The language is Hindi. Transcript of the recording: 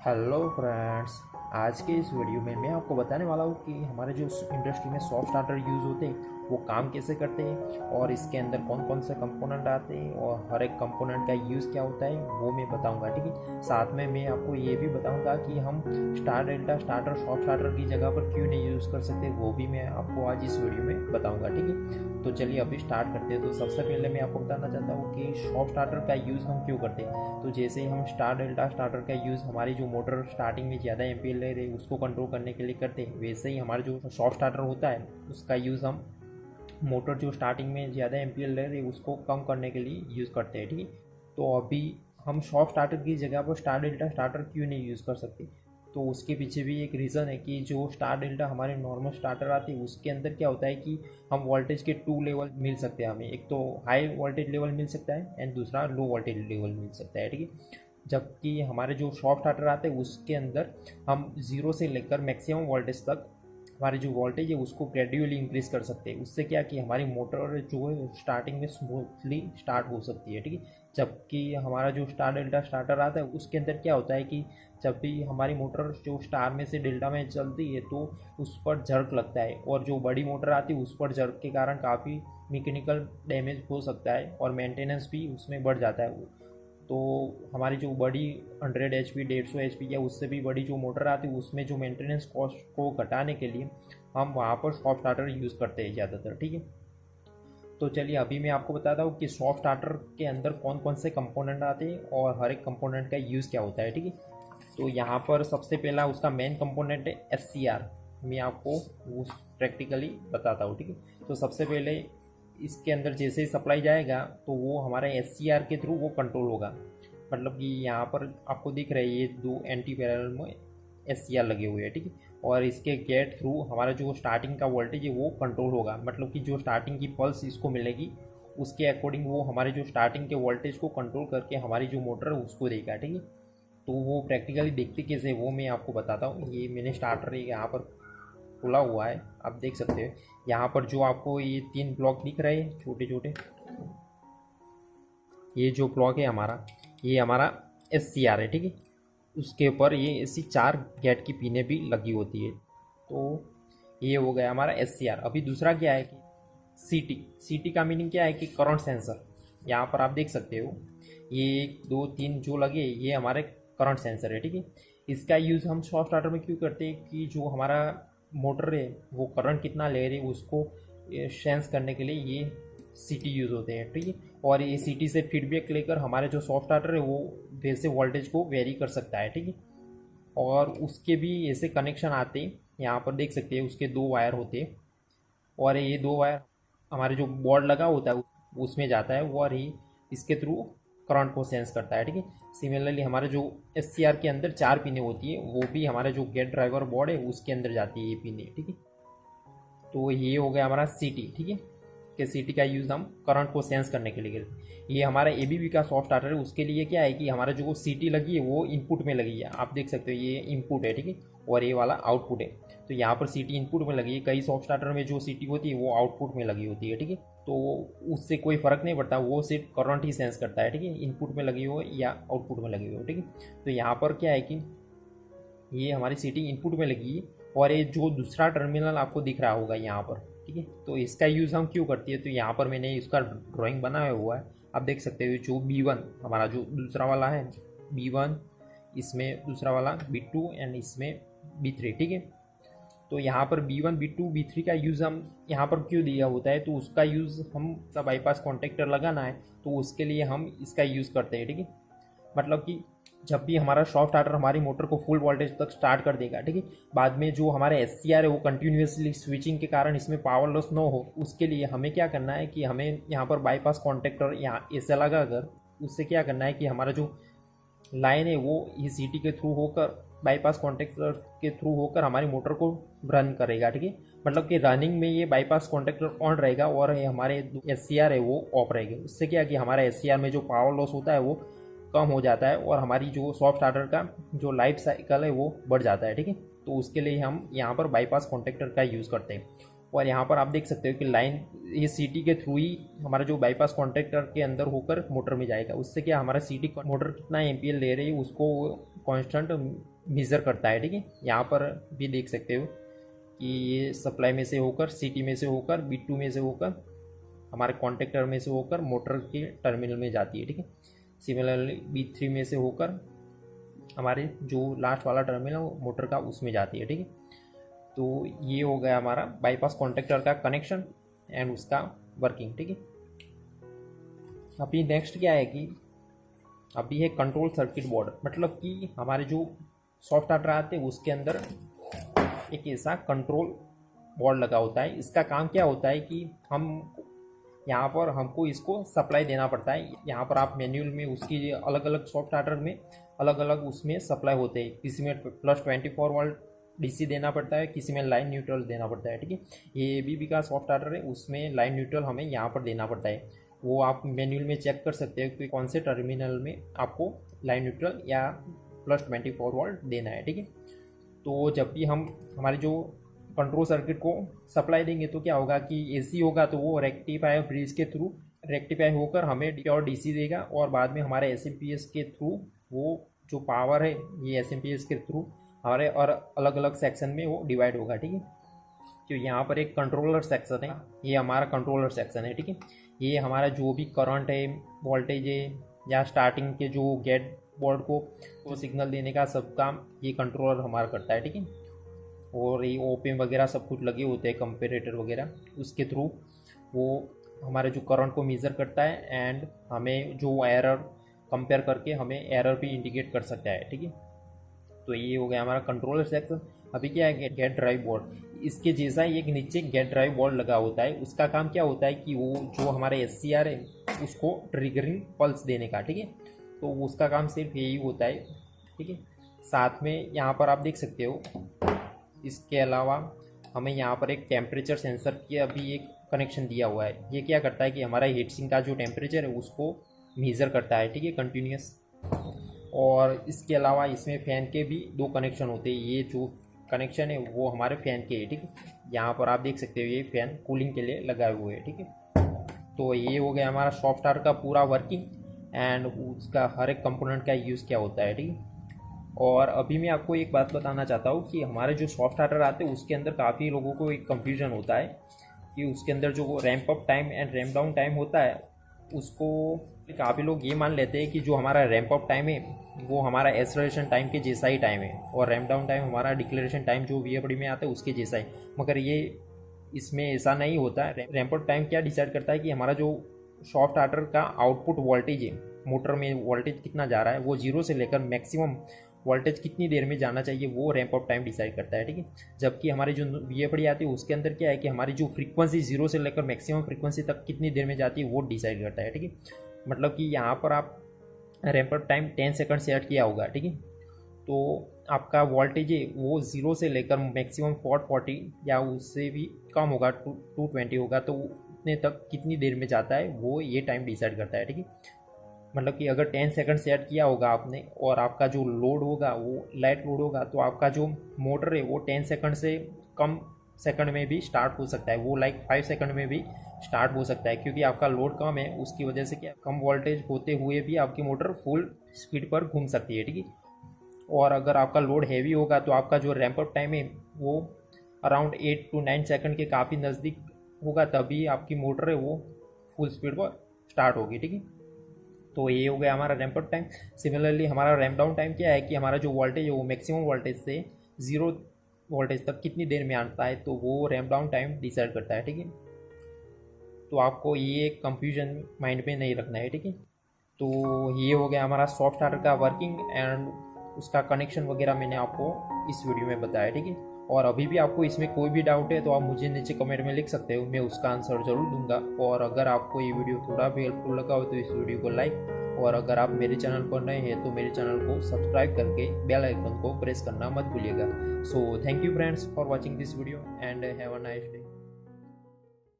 Hello friends. आज के इस वीडियो में मैं आपको बताने वाला हूँ कि हमारे जो इंडस्ट्री में सॉफ्ट स्टार्टर यूज़ होते हैं वो काम कैसे करते हैं और इसके अंदर कौन कौन से कंपोनेंट आते हैं और हर एक कंपोनेंट का यूज़ क्या होता है वो मैं बताऊंगा। ठीक है, साथ में मैं आपको ये भी बताऊंगा कि हम star delta starter soft starter की जगह पर क्यों नहीं यूज़ कर सकते, वो भी मैं आपको आज इस वीडियो में बताऊँगा। ठीक है, तो चलिए अभी स्टार्ट करते हैं। तो सबसे पहले मैं आपको बताना चाहता हूँ कि सॉफ्ट स्टार्टर का यूज़ हम क्यों करते हैं। तो जैसे हम स्टार डेल्टा स्टार्टर का यूज़ हमारी जो मोटर स्टार्टिंग में ज़्यादा एम्पीयर ले रहे उसको कंट्रोल करने के लिए करते हैं, वैसे ही हमारा जो सॉफ्ट स्टार्टर होता है उसका यूज़ हम मोटर जो स्टार्टिंग में ज़्यादा एम्पीयर ले रही है उसको कम करने के लिए यूज़ करते हैं। ठीक है, तो अभी हम सॉफ्ट स्टार्टर की जगह पर स्टार डेल्टा स्टार्टर क्यों नहीं यूज़ कर सकते, तो उसके पीछे भी एक रीज़न है कि जो स्टार डेल्टा हमारे नॉर्मल स्टार्टर आते हैं उसके अंदर क्या होता है कि हम वोल्टेज के 2 लेवल मिल सकते हैं हमें। एक तो हाई वोल्टेज लेवल मिल सकता है एंड दूसरा लो वोल्टेज लेवल मिल सकता है। ठीक है, जबकि हमारे जो सॉफ्ट स्टार्टर आते हैं उसके अंदर हम 0 से लेकर मैक्सिमम वोल्टेज तक हमारी जो वोल्टेज है उसको ग्रेजुअली इंक्रीज़ कर सकते हैं। उससे क्या कि हमारी मोटर जो है स्टार्टिंग में स्मूथली स्टार्ट हो सकती है। ठीक है, जबकि हमारा जो स्टार डेल्टा स्टार्टर आता है उसके अंदर क्या होता है कि जब भी हमारी मोटर जो स्टार में से डेल्टा में चलती है तो उस पर झर्क लगता है और जो बड़ी मोटर आती है उस पर झर्क के कारण काफ़ी मैकेनिकल डैमेज हो सकता है और मेंटेनेंस भी उसमें बढ़ जाता है। तो हमारी जो बड़ी 100 HP 150 HP या उससे भी बड़ी जो मोटर आती है उसमें जो मेंटेनेंस कॉस्ट को घटाने के लिए हम वहाँ पर सॉफ्ट स्टार्टर यूज़ करते हैं ज़्यादातर। ठीक है, तो चलिए अभी मैं आपको बताता हूँ कि सॉफ्ट स्टार्टर के अंदर कौन कौन से कंपोनेंट आते हैं और हर एक कंपोनेंट का यूज़ क्या होता है। ठीक है, तो यहाँ पर सबसे पहला उसका मेन कंपोनेंट है SCR। मैं आपको वो प्रैक्टिकली बताता हूँ। ठीक है, तो सबसे पहले इसके अंदर जैसे ही सप्लाई जाएगा तो वो हमारे SCR के थ्रू वो कंट्रोल होगा। मतलब कि यहाँ पर आपको दिख रहा है ये दो एंटी पैरेलल में SCR लगे हुए हैं। ठीक है, और इसके गेट थ्रू हमारा जो स्टार्टिंग का वोल्टेज है वो कंट्रोल होगा। मतलब कि जो स्टार्टिंग की पल्स इसको मिलेगी उसके अकॉर्डिंग वो हमारे जो स्टार्टिंग के वोल्टेज को कंट्रोल करके हमारी जो मोटर है उसको देगा। ठीक है, तो वो प्रैक्टिकली देखते कैसे वो मैं आपको बताता हूँ। ये मैंने स्टार्टर यहाँ पर खुला हुआ है, आप देख सकते हैं। यहाँ पर जो आपको ये 3 ब्लॉक दिख रहे हैं छोटे छोटे, ये जो ब्लॉक है हमारा ये हमारा SCR है। ठीक है, उसके ऊपर ये ऐसी 4 गेट की पिनें भी लगी होती है। तो ये हो गया हमारा SCR। अभी दूसरा क्या है कि CT का मीनिंग क्या है कि करंट सेंसर। यहाँ पर आप देख सकते हो ये 1 2 3 जो लगे ये हमारे करंट सेंसर है। ठीक है, इसका यूज़ हम सॉफ्ट स्टार्टर में क्यों करते हैं कि जो हमारा मोटर है वो करंट कितना ले रही है उसको सेंस करने के लिए ये CT यूज़ होते हैं। ठीक है, और ये CT से फीडबैक लेकर हमारे जो सॉफ्ट स्टार्टर है वो वैसे वोल्टेज को वेरी कर सकता है। ठीक है, और उसके भी ऐसे कनेक्शन आते हैं, यहाँ पर देख सकते हैं उसके 2 वायर होते हैं और ये 2 वायर हमारे जो बोर्ड लगा होता है उसमें जाता है और ही इसके थ्रू करंट को सेंस करता है। ठीक है, सिमिलरली हमारे जो SCR के अंदर 4 पिनें होती है वो भी हमारे जो गेट ड्राइवर बोर्ड है उसके अंदर जाती है ये पिनें। ठीक है, तो ये हो गया हमारा CT। ठीक है, कि CT का यूज़ हम करंट को सेंस करने के लिए करते हैं। ये हमारा ABB का सॉफ्ट स्टार्टर है, उसके लिए क्या है कि हमारा जो CT लगी है वो इनपुट में लगी है। आप देख सकते हो ये इनपुट है। ठीक है, और ये वाला आउटपुट है। तो यहाँ पर CT इनपुट में लगी है। कई सॉफ्ट स्टार्टर में जो CT होती है वो आउटपुट में लगी होती है। ठीक है, तो उससे कोई फ़र्क नहीं पड़ता, वो सिर्फ करंट ही सेंस करता है। ठीक है, इनपुट में लगी हो या आउटपुट में लगी हो। ठीक है, तो यहाँ पर क्या है कि ये हमारी CT इनपुट में लगी है और ये जो दूसरा टर्मिनल आपको दिख रहा होगा यहाँ पर। ठीक है, तो इसका यूज़ हम क्यों करती है, तो यहाँ पर मैंने इसका ड्राइंग बनाया हुआ है, आप देख सकते हो। जो B1 हमारा जो दूसरा वाला है B1, इसमें दूसरा वाला B2 एंड इसमें B3। ठीक है, तो यहाँ पर B1 B2 B3 का यूज़ हम यहाँ पर क्यों दिया होता है, तो उसका यूज़ हम बाईपास कॉन्टेक्टर लगाना है तो उसके लिए हम इसका यूज़ करते हैं। ठीक है, मतलब कि जब भी हमारा सॉफ्ट स्टार्टर हमारी मोटर को फुल वोल्टेज तक स्टार्ट कर देगा। ठीक है, बाद में जो हमारा SCR है वो कंटिन्यूसली स्विचिंग के कारण इसमें पावर लॉस ना हो उसके लिए हमें क्या करना है कि हमें यहाँ पर बाईपास कॉन्टेक्टर यहाँ ऐसे लगा कर उससे क्या करना है कि हमारा जो लाइन है वो ये CT के थ्रू होकर बाईपास कॉन्टेक्टर के थ्रू होकर हमारी मोटर को रन करेगा। ठीक है, मतलब कि रनिंग में ये बाईपास कॉन्टेक्टर ऑन रहेगा और ये हमारे SCR है वो ऑफ रहेगा। उससे क्या कि हमारा SCR में जो पावर लॉस होता है वो कम हो जाता है और हमारी जो सॉफ्ट स्टार्टर का जो लाइफ साइकिल है वो बढ़ जाता है। ठीक है, तो उसके लिए हम यहाँ पर बाईपास कॉन्टेक्टर का यूज़ करते हैं। और यहाँ पर आप देख सकते हो कि लाइन ये सीटी के थ्रू ही हमारा जो बाईपास कॉन्ट्रैक्टर के अंदर होकर मोटर में जाएगा। उससे क्या हमारा सीटी मोटर कितना एम्पियर ले रही है उसको कांस्टेंट मेज़र करता है। ठीक है, यहाँ पर भी देख सकते हो कि ये सप्लाई में से होकर सीटी में से होकर B2 में से होकर हमारे कॉन्ट्रैक्टर में से होकर मोटर के टर्मिनल में जाती है। ठीक है, सिमिलरली B3 में से होकर हमारे जो लास्ट वाला टर्मिनल है मोटर का उसमें जाती है। ठीक है, तो ये हो गया हमारा बाईपास कॉन्ट्रैक्टर का कनेक्शन एंड उसका वर्किंग। ठीक है, अभी नेक्स्ट क्या है कि अभी है कंट्रोल सर्किट बोर्ड। मतलब कि हमारे जो सॉफ्ट स्टार्टर आते हैं उसके अंदर एक ऐसा कंट्रोल बोर्ड लगा होता है। इसका काम क्या होता है कि हम यहाँ पर हमको इसको सप्लाई देना पड़ता है। यहाँ पर आप मैनुअल में उसकी अलग अलग सॉफ्ट स्टार्टर में अलग अलग उसमें सप्लाई होते हैं। किसी में +24 वोल्ट डीसी देना पड़ता है, किसी में लाइन न्यूट्रल देना पड़ता है। ठीक है, ये ABB का सॉफ्ट स्टार्टर है, उसमें लाइन न्यूट्रल हमें यहाँ पर देना पड़ता है। वो आप मैनुअल में चेक कर सकते हो कि कौन से टर्मिनल में आपको लाइन न्यूट्रल या +24 वोल्ट देना है। ठीक है, तो जब भी हम हमारे जो कंट्रोल सर्किट को सप्लाई देंगे तो क्या होगा कि AC होगा तो वो रेक्टिफायर ब्रिज के थ्रू रेक्टिफाई होकर हमें प्योर DC देगा, और बाद में हमारे SMPS के थ्रू वो जो पावर है ये SMPS के थ्रू हमारे और अलग अलग सेक्शन में वो डिवाइड होगा। ठीक है, तो यहाँ पर एक कंट्रोलर सेक्शन है, ये हमारा कंट्रोलर सेक्शन है। ठीक है, ये हमारा जो भी करंट है, वोल्टेज है या स्टार्टिंग के जो गेट बोर्ड को वो सिग्नल देने का सब काम ये कंट्रोलर हमारा करता है। ठीक है, और ये ओपन वगैरह सब कुछ लगे होते हैं, कंपेरेटर वगैरह, उसके थ्रू वो हमारे जो करंट को मेज़र करता है एंड हमें जो एरर कंपेयर करके हमें एरर भी इंडिकेट कर सकता है। ठीक है, तो ये हो गया हमारा कंट्रोलर सेक्शन। अभी क्या है गेट ड्राइव बोर्ड, इसके जैसा ही एक नीचे गेट ड्राइव बोर्ड लगा होता है। उसका काम क्या होता है कि वो जो हमारे SCR है उसको ट्रिगरिंग पल्स देने का। ठीक है, तो उसका काम सिर्फ यही होता है। ठीक है, साथ में यहाँ पर आप देख सकते हो इसके अलावा हमें यहाँ पर एक टेम्परेचर सेंसर की अभी एक कनेक्शन दिया हुआ है। ये क्या करता है कि हमारा हीट सिंक का जो टेम्परेचर है उसको मेज़र करता है। ठीक है, कंटिन्यूस। और इसके अलावा इसमें फ़ैन के भी 2 कनेक्शन होते हैं। ये जो कनेक्शन है वो हमारे फ़ैन के हैं। ठीक है, यहाँ पर आप देख सकते हो ये फ़ैन कूलिंग के लिए लगाए हुए हैं। ठीक है, तो ये हो गया हमारा सॉफ्ट स्टार्टर का पूरा वर्किंग एंड उसका हर एक कंपोनेंट का यूज़ क्या होता है। ठीक है, और अभी मैं आपको एक बात बताना चाहता हूँ कि हमारे जो सॉफ्ट स्टार्टर आते हैं उसके अंदर काफ़ी लोगों को एक कंफ्यूजन होता है कि उसके अंदर जो ramp up time and ramp down time होता है उसको काफ़ी लोग ये मान लेते हैं कि जो हमारा रैंप अप टाइम है वो हमारा एक्सेलरेशन टाइम के जैसा ही टाइम है, और रैंप डाउन टाइम हमारा डिक्लेरेशन टाइम जो VFD में आता है उसके जैसा है। मगर ये इसमें ऐसा नहीं होता है। रैंप अप टाइम क्या डिसाइड करता है कि हमारा जो सॉफ्ट स्टार्टर का आउटपुट वोल्टेज है, मोटर में वोल्टेज कितना जा रहा है, वो 0 से लेकर मैक्सिमम वोल्टेज कितनी देर में जाना चाहिए वो रैंप अप टाइम डिसाइड करता है। ठीक है, जबकि हमारी जो VFD आती है उसके अंदर क्या है कि हमारी जो फ्रीक्वेंसी 0 से लेकर मैक्सिमम फ्रीक्वेंसी तक कितनी देर में जाती है वो डिसाइड करता है। ठीक है, मतलब कि यहाँ पर आप ramp up time 10 second set किया होगा। ठीक है, तो आपका वोल्टेज है वो 0 से लेकर मैक्सिमम 440 या उससे भी कम होगा, 220 होगा, तो उतने तक कितनी देर में जाता है वो ये टाइम डिसाइड करता है। ठीक है, मतलब कि अगर 10 सेकंड सेट किया होगा आपने और आपका जो लोड होगा वो लाइट लोड होगा तो आपका जो मोटर है वो 10 सेकंड से कम सेकंड में भी स्टार्ट हो सकता है, वो लाइक 5 सेकंड में भी स्टार्ट हो सकता है, क्योंकि आपका लोड कम है। उसकी वजह से क्या कम वोल्टेज होते हुए भी आपकी मोटर फुल स्पीड पर घूम सकती है। ठीक है, और अगर आपका लोड हैवी होगा तो आपका जो रैंप अप टाइम है वो अराउंड 8 to 9 सेकंड के काफ़ी नज़दीक होगा, तभी आपकी मोटर है वो फुल स्पीड पर स्टार्ट होगी। ठीक है, तो ये हो गया हमारा रैंप अप टाइम। सिमिलरली हमारा रैंप डाउन टाइम क्या है कि हमारा जो वोल्टेज है वो मैक्सिमम वोल्टेज से 0 वोल्टेज तक कितनी देर में आता है, तो वो रैंप डाउन टाइम डिसाइड करता है। ठीक है, तो आपको ये कंफ्यूजन माइंड में नहीं रखना है। ठीक है, तो ये हो गया हमारा सॉफ्ट स्टार्टर का वर्किंग एंड उसका कनेक्शन वगैरह मैंने आपको इस वीडियो में बताया। ठीक है, और अभी भी आपको इसमें कोई भी डाउट है तो आप मुझे नीचे कमेंट में लिख सकते हो, मैं उसका आंसर ज़रूर दूंगा। और अगर आपको ये वीडियो थोड़ा भी हेल्पफुल लगा हो तो इस वीडियो को लाइक, और अगर आप मेरे चैनल पर नए हैं तो मेरे चैनल को सब्सक्राइब करके बेल आइकन को प्रेस करना मत भूलिएगा। So thank you friends for watching this video and have a nice day.